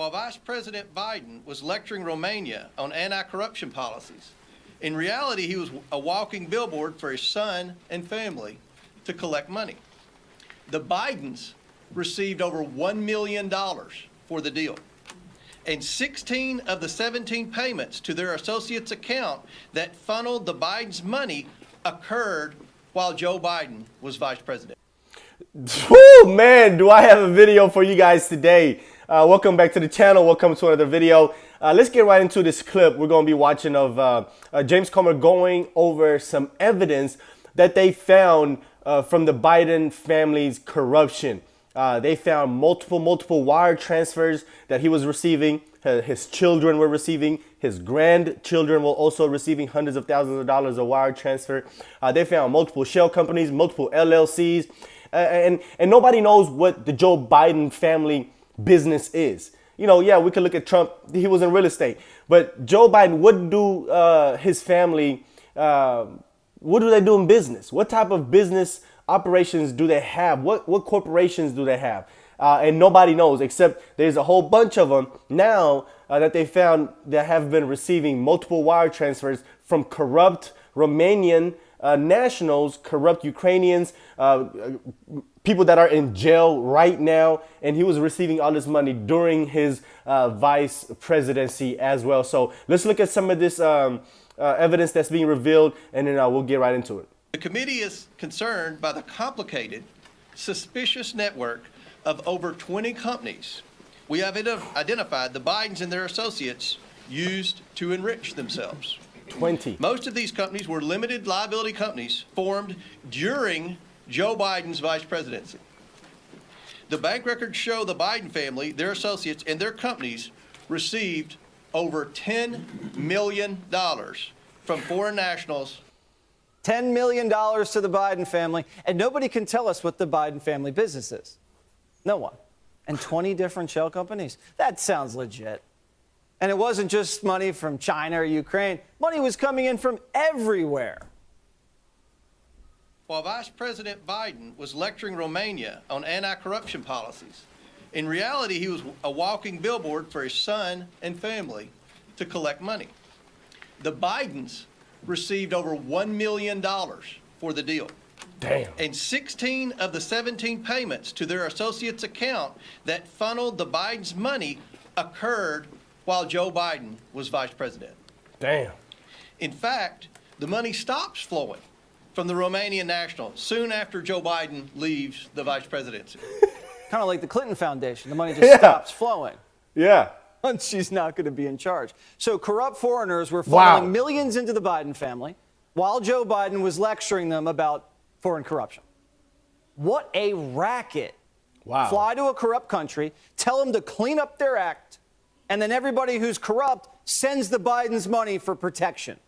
While Vice President Biden was lecturing Romania on anti-corruption policies, in reality, he was a walking billboard for his son and family to collect money. The Bidens received over $1 million for the deal, and 16 of the 17 payments to their associates' account that funneled the Bidens' money occurred while Joe Biden was vice president. Oh man, do I have a video for you guys today. Welcome back to the channel. Welcome to another video. Let's get right into this clip we're going to be watching of James Comer going over some evidence that they found from the Biden family's corruption. They found multiple wire transfers that he was receiving. His children were receiving. His grandchildren were also receiving hundreds of thousands of dollars of wire transfer. They found multiple shell companies, multiple LLCs. And nobody knows what the Joe Biden family business is. You know, yeah, we could look at Trump. He was in real estate. But Joe Biden, what do his family, what do they do in business? What type of business operations do they have? What corporations do they have? And nobody knows, except there's a whole bunch of them now that they found that have been receiving multiple wire transfers from corrupt Romanian nationals, corrupt Ukrainians, people that are in jail right now, and he was receiving all this money during his vice presidency as well. So let's look at some of this evidence that's being revealed, and then we'll get right into it. The committee is concerned by the complicated, suspicious network of over 20 companies we have identified the Bidens and their associates used to enrich themselves. 20. Most of these companies were limited liability companies formed during Joe Biden's vice presidency. The bank records show the Biden family, their associates, and their companies received over $10 million from foreign nationals. $10 million to the Biden family, and nobody can tell us what the Biden family business is. No one. And 20 different shell companies. That sounds legit. And it wasn't just money from China or Ukraine. Money was coming in from everywhere. While Vice President Biden was lecturing Romania on anti-corruption policies, in reality, he was a walking billboard for his son and family to collect money. The Bidens received over $1 million for the deal. Damn. And 16 of the 17 payments to their associates' account that funneled the Bidens' money occurred while Joe Biden was vice president. Damn. In fact, the money stops flowing from the Romanian national soon after Joe Biden leaves the vice presidency. Kind of like the Clinton Foundation. The money just stops flowing. Yeah. Once she's not going to be in charge. So corrupt foreigners were funneling millions into the Biden family while Joe Biden was lecturing them about foreign corruption. What a racket. Wow. Fly to a corrupt country, tell them to clean up their act, and then everybody who's corrupt sends the Bidens money for protection.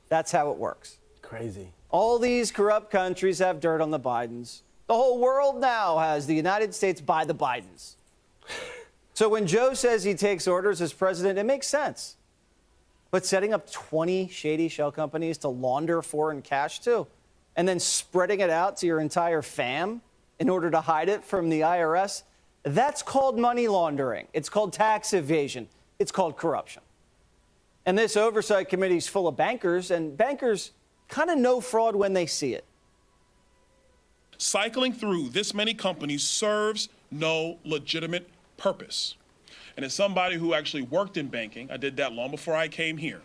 That's how it works. Crazy. All these corrupt countries have dirt on the Bidens. The whole world now has the United States by the Bidens. So when Joe says he takes orders as president, it makes sense. But setting up 20 shady shell companies to launder foreign cash to, and then spreading it out to your entire fam in order to hide it from the IRS, that's called money laundering. It's called tax evasion. It's called corruption. And this oversight committee is full of bankers, and bankers kind of know fraud when they see it. Cycling through this many companies serves no legitimate purpose. And as somebody who actually worked in banking, I did that long before I came here.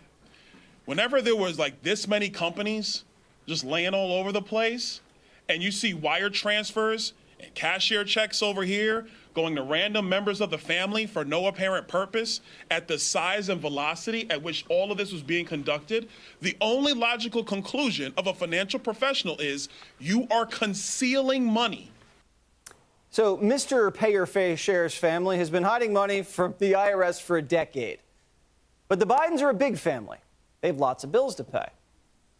Whenever there was like this many companies just laying all over the place, and you see wire transfers and cashier checks over here going to random members of the family for no apparent purpose at the size and velocity at which all of this was being conducted, the only logical conclusion of a financial professional is you are concealing money. So Mr. Pay Your Fair Shares family has been hiding money from the IRS for a decade. But the Bidens are a big family. They have lots of bills to pay,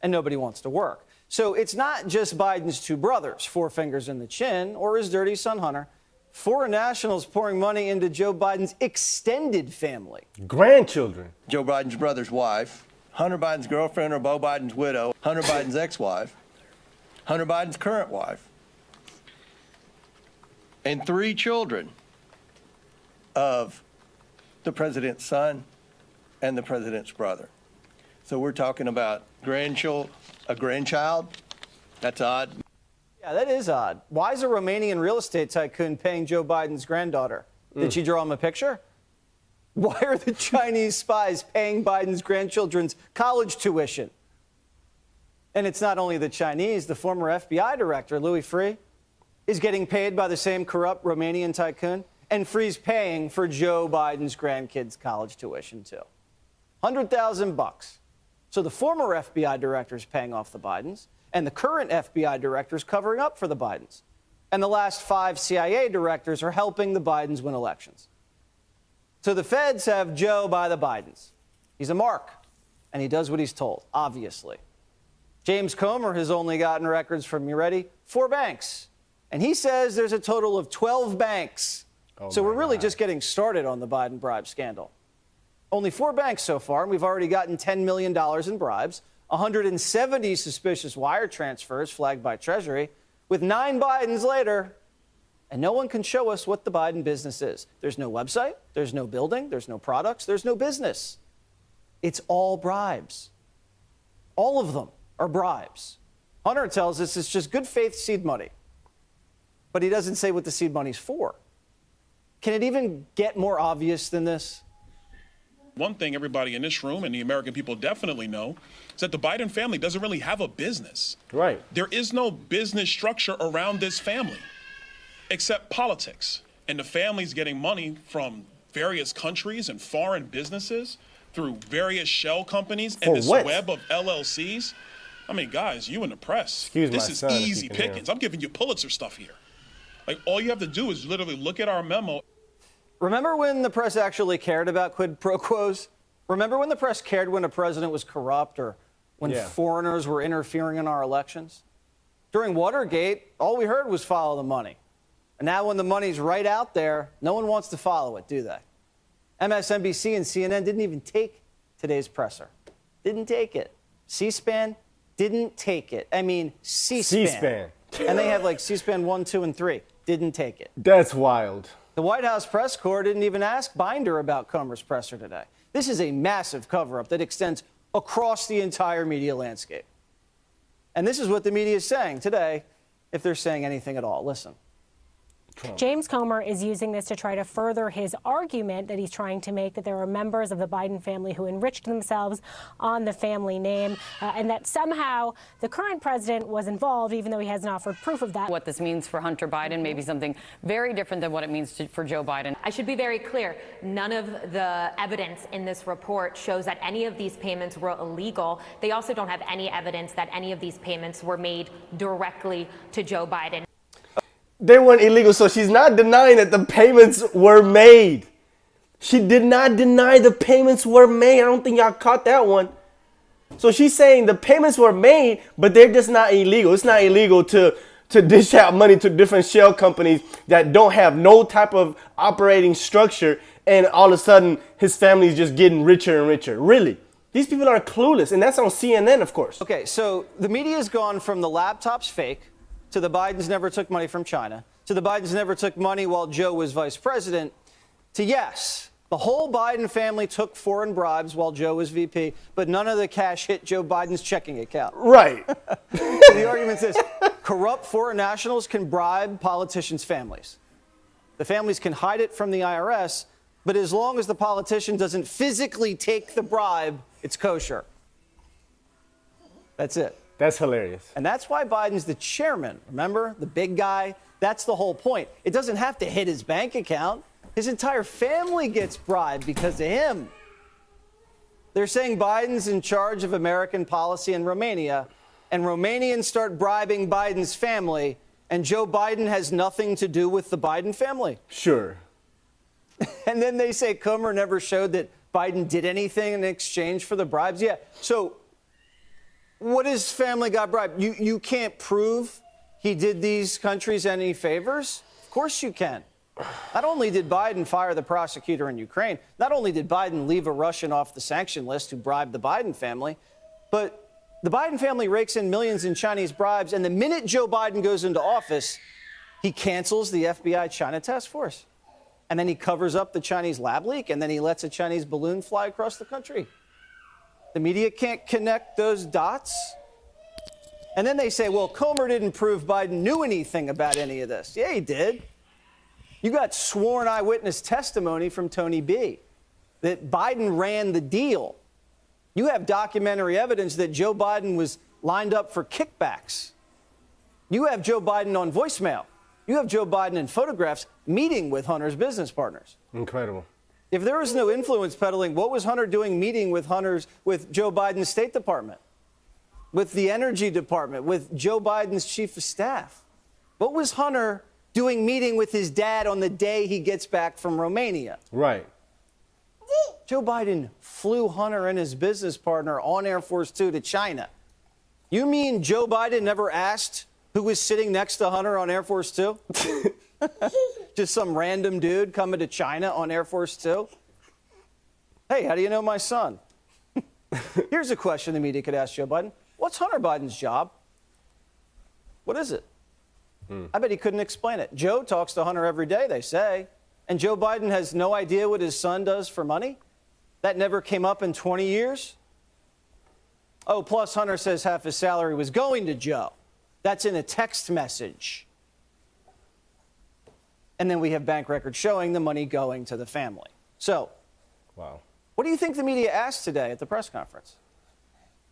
and nobody wants to work. So it's not just Biden's two brothers, four fingers in the chin, or his dirty son Hunter. Foreign nationals pouring money into Joe Biden's extended family. Grandchildren. Joe Biden's brother's wife, Hunter Biden's girlfriend or Beau Biden's widow, Hunter Biden's ex-wife, Hunter Biden's current wife, and 3 children of the president's son and the president's brother. So we're talking about a grandchild. That's odd. Yeah, that is odd. Why is a Romanian real estate tycoon paying Joe Biden's granddaughter? Did she draw him a picture? Why are the Chinese spies paying Biden's grandchildren's college tuition? And it's not only the Chinese. The former FBI director, Louis Freeh, is getting paid by the same corrupt Romanian tycoon, and Freeh's paying for Joe Biden's grandkids' college tuition, too. $100,000. So the former FBI director is paying off the Bidens, and the current FBI director is covering up for the Bidens. And the last 5 CIA directors are helping the Bidens win elections. So the feds have Joe by the Bidens. He's a mark, and he does what he's told, obviously. James Comer has only gotten records from, you ready, 4 banks. And he says there's a total of 12 banks. So we're really just getting started on the Biden bribe scandal. Only 4 banks so far, and we've already gotten $10 million in bribes, 170 suspicious wire transfers flagged by Treasury, with 9 Bidens later, and no one can show us what the Biden business is. There's no website, there's no building, there's no products, there's no business. It's all bribes. All of them are bribes. Hunter tells us it's just good faith seed money, but he doesn't say what the seed money's for. Can it even get more obvious than this? One thing everybody in this room and the American people definitely know is that the Biden family doesn't really have a business. Right. There is no business structure around this family except politics. And the family's getting money from various countries and foreign businesses through various shell companies and this web of LLCs. I mean, guys, you in the press, this is easy pickings. I'm giving you Pulitzer stuff here. Like, all you have to do is literally look at our memo. Remember when the press actually cared about quid pro quos? Remember when the press cared when a president was corrupt or when foreigners were interfering in our elections? During Watergate, all we heard was follow the money. And now when the money's right out there, no one wants to follow it, do they? MSNBC and CNN didn't even take today's presser. Didn't take it. C-SPAN didn't take it. I mean, C-SPAN. C-SPAN. And they have like C-SPAN 1, 2, and 3. Didn't take it. That's wild. The White House press corps didn't even ask Binder about Comer's presser today. This is a massive cover-up that extends across the entire media landscape. And this is what the media is saying today, if they're saying anything at all. Listen. James Comer is using this to try to further his argument that he's trying to make that there are members of the Biden family who enriched themselves on the family name and that somehow the current president was involved, even though he hasn't offered proof of that. What this means for Hunter Biden may be something very different than what it means for Joe Biden. I should be very clear. None of the evidence in this report shows that any of these payments were illegal. They also don't have any evidence that any of these payments were made directly to Joe Biden. They weren't illegal, so she's not denying that the payments were made. She did not deny the payments were made. I don't think y'all caught that one. So she's saying the payments were made, but they're just not illegal. It's not illegal to dish out money to different shell companies that don't have no type of operating structure, and all of a sudden his family's just getting richer and richer. Really? These people are clueless, and that's on CNN, of course. Okay, so the media has gone from the laptop's fake to the Bidens never took money from China, to the Bidens never took money while Joe was vice president, to yes, the whole Biden family took foreign bribes while Joe was VP, but none of the cash hit Joe Biden's checking account. Right. So the argument is this: corrupt foreign nationals can bribe politicians' families. The families can hide it from the IRS, but as long as the politician doesn't physically take the bribe, it's kosher. That's it. That's hilarious. And that's why Biden's the chairman. Remember, the big guy? That's the whole point. It doesn't have to hit his bank account. His entire family gets bribed because of him. They're saying Biden's in charge of American policy in Romania, and Romanians start bribing Biden's family, and Joe Biden has nothing to do with the Biden family. Sure. And then they say Comer never showed that Biden did anything in exchange for the bribes. Yeah. So what his family got bribed? You can't prove he did these countries any favors? Of course you can. Not only did Biden fire the prosecutor in Ukraine, not only did Biden leave a Russian off the sanction list who bribed the Biden family, but the Biden family rakes in millions in Chinese bribes, and the minute Joe Biden goes into office, he cancels the FBI China task force. And then he covers up the Chinese lab leak, and then he lets a Chinese balloon fly across the country. The media can't connect those dots. And then they say, well, Comer didn't prove Biden knew anything about any of this. Yeah, he did. You got sworn eyewitness testimony from Tony B. that Biden ran the deal. You have documentary evidence that Joe Biden was lined up for kickbacks. You have Joe Biden on voicemail. You have Joe Biden in photographs meeting with Hunter's business partners. Incredible. If there was no influence peddling, what was Hunter doing meeting with Joe Biden's State Department, with the Energy Department, with Joe Biden's chief of staff? What was Hunter doing meeting with his dad on the day he gets back from Romania? Right. Joe Biden flew Hunter and his business partner on Air Force Two to China. You mean Joe Biden never asked who was sitting next to Hunter on Air Force Two? Just some random dude coming to China on Air Force Two? Hey, how do you know my son? Here's a question the media could ask Joe Biden. What's Hunter Biden's job? What is it? I bet he couldn't explain it. Joe talks to Hunter every day, they say. And Joe Biden has no idea what his son does for money? That never came up in 20 years? Oh, plus Hunter says half his salary was going to Joe. That's in a text message. And then we have bank records showing the money going to the family. So, Wow. what do you think the media asked today at the press conference?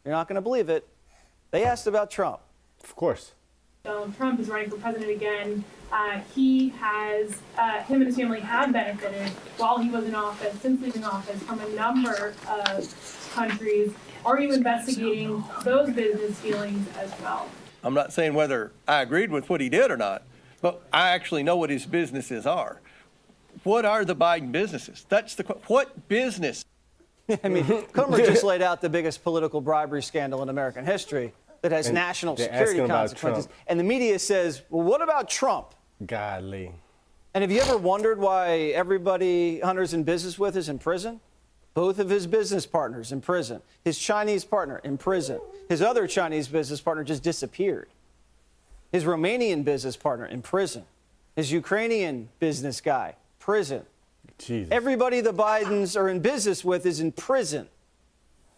You're not going to believe it. They asked about Trump. Of course. Donald Trump is running for president again. Him and his family have benefited while he was in office, since leaving office, from a number of countries. Are you investigating those business dealings as well? I'm not saying whether I agreed with what he did or not, but I actually know what his businesses are. What are the Biden businesses? That's what business? I mean, Comer just laid out the biggest political bribery scandal in American history that has And national they're security asking about consequences. Trump. And the media says, well, what about Trump? Godly. And have you ever wondered why everybody Hunter's in business with is in prison? Both of his business partners in prison. His Chinese partner in prison. His other Chinese business partner just disappeared. His Romanian business partner in prison. His Ukrainian business guy, prison. Jesus. Everybody the Bidens are in business with is in prison.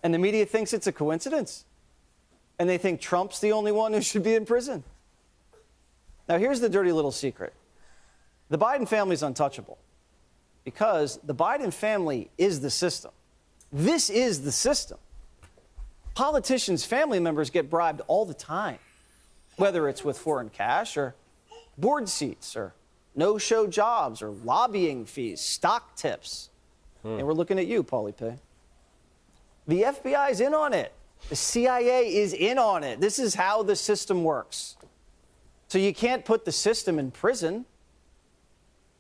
And the media thinks it's a coincidence. And they think Trump's the only one who should be in prison. Now, here's the dirty little secret. The Biden family is untouchable because the Biden family is the system. This is the system. Politicians' family members get bribed all the time, whether it's with foreign cash or board seats or no-show jobs or lobbying fees, stock tips. And we're looking at you, Paulie P. The FBI is in on it. The CIA is in on it. This is how the system works. So you can't put the system in prison.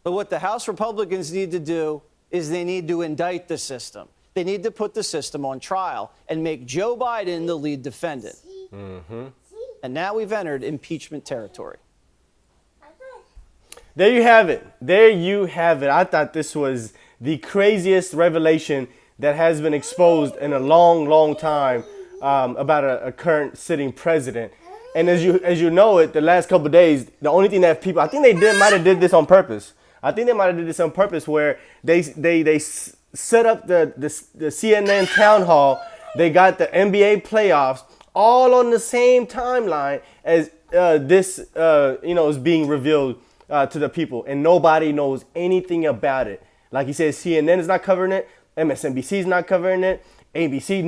But what the House Republicans need to do is they need to indict the system. They need to put the system on trial and make Joe Biden the lead defendant. And now we've entered impeachment territory. There you have it. There you have it. I thought this was the craziest revelation that has been exposed in a long, long time about a current sitting president. And as you know it, the last couple of days, the only thing that people, I think might have did this on purpose. I think they might have did this on purpose where they set up the CNN town hall. They got the NBA playoffs all on the same timeline as this is being revealed to the people, and nobody knows anything about it. Like he said, CNN is not covering it, MSNBC is not covering it, ABC,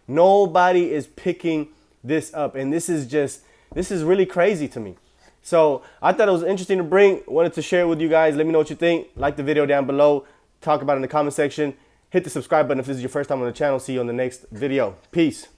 nobody is picking this up, and this is really crazy to me. So I thought it was interesting to bring, wanted to share it with you guys. Let me know what you think. Like the video down below, talk about it in the comment section, hit the subscribe button if this is your first time on the channel. See you on the next video. Peace.